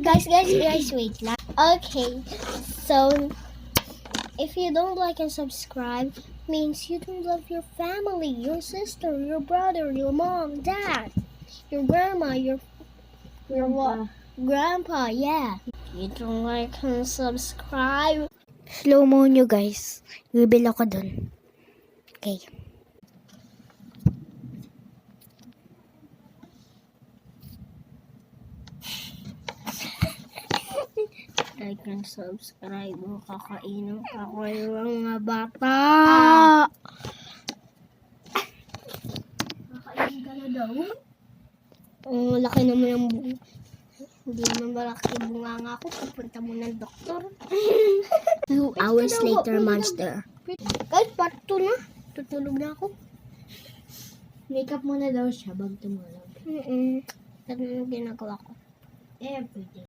Guys, wait lang. Okay, so if you don't like and subscribe, means you don't love your family, your sister, your brother, your mom, dad, your grandma, your what? Grandpa, yeah. You don't like and subscribe. Slow mo nyo guys. Bibili ako dun. Okay. Like and subscribe. Kakainin ako yung mga bata. Kakainin ka na daw? Ang laki naman yung hindi naman malaki bunga nga ako. Pupunta mo ng doktor. 2 hours later, monster. Guys, part 2 na. Tutulog na ako. Makeup mo na daw siya, bag tumulog. Ano yung ginagawa ko? Everyday.